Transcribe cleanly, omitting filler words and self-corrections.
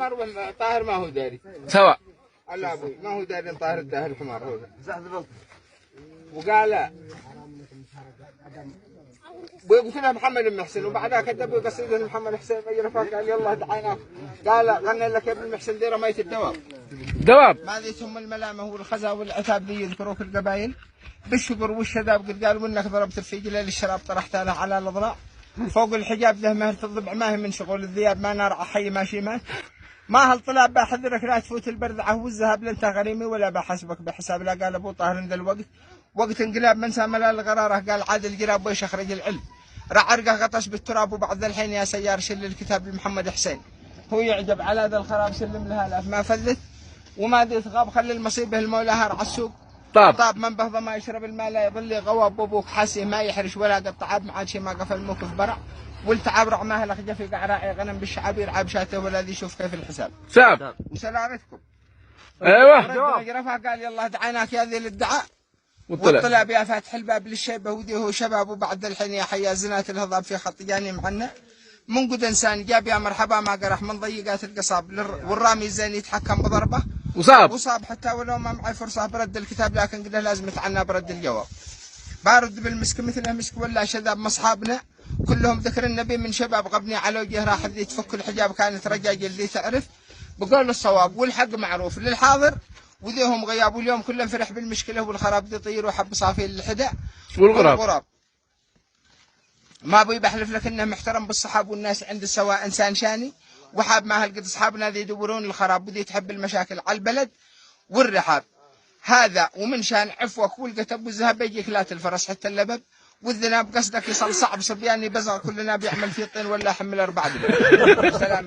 الحمار طاهر ما هو داري سواء. لا ابوي ما هو داري طاهر الداهر الحمار هو وقال وقلت له محمد بن محسن وبعدها كتب قصيده محمد حسين رفاق قال يلا دعيناك قال غنى لك يا ابن محسن دي رميت الدواب ما ذي ثم الملامه والخزا والعتاب ذي يذكروا في القبائل بالشقر والشذاب قد قالوا انك ضربت الفيج ليل الشراب طرحتها له على الاضلاع فوق الحجاب له مهر الضبع ما هي من شغل الذياب ما نار حي ماشي مات ما هالطلاب بحذرك لا تفوت البردعه والذهب لانت غريمي ولا بحسبك بحساب لا قال ابو طاهر عند الوقت وقت انقلاب من سامل الغراره قال عاد الجراب ويش اخرج العلم رعرقه غطش بالتراب وبعد الحين يا سيار شل الكتاب لمحمد حسين هو يعجب على ذا الخراب سلم لها الاف ما فلت وما دي ثغاب خلي المصيبه المولى هار على السوق طاب من بهضه ما يشرب الماء لا يظل غواب ابوك حاسي ما يحرش ولا قطع ما عاد شي ما قفل موقف برع والتعب رعماه لخ جفي قعراعي غنم بالشعبير عاب شاته ولا ذي يشوف كيف الحساب ساب وسلامتكم ايوه رفع قال يلا دعيناك يا ذي الادعاء وطلع بها فاتح الباب للشيبه وديه هو شباب وبعد الحين يا حيا زنات الهضاب في خط جاني معنا من قد انسان جاب يا مرحبا ما قرح من ضيقات القصاب والرامي الزين يتحكم بضربه وصاب حتى ولو ما معي فرصه برد الكتاب لكن قد لازم يتعنى برد الجواب بارد بالمسك مثله مسك ولا شذاب مصحابنا كلهم ذكر النبي من شباب غبني على وجه راح ذي تفك الحجاب كانت رجاج اللي تعرف بقول الصواب والحق معروف للحاضر وذيهم غياب واليوم كلهم فرح بالمشكله والخراب يطير وحب صافي الحدى والغراب ما ابوي بحلف لك انه محترم بالصحاب والناس عند السواء انسان شاني وحاب ما هالقد اصحابنا ذي يدورون الخراب وذي تحب المشاكل على البلد والرحاب هذا ومن شان عفوك والقتب والذهب يجيك لا الفرس حتى اللبب والذناب قصدك يصل صعب صبياني بزغ كلنا بيعمل في طين ولا حمل 4 دبل. سلام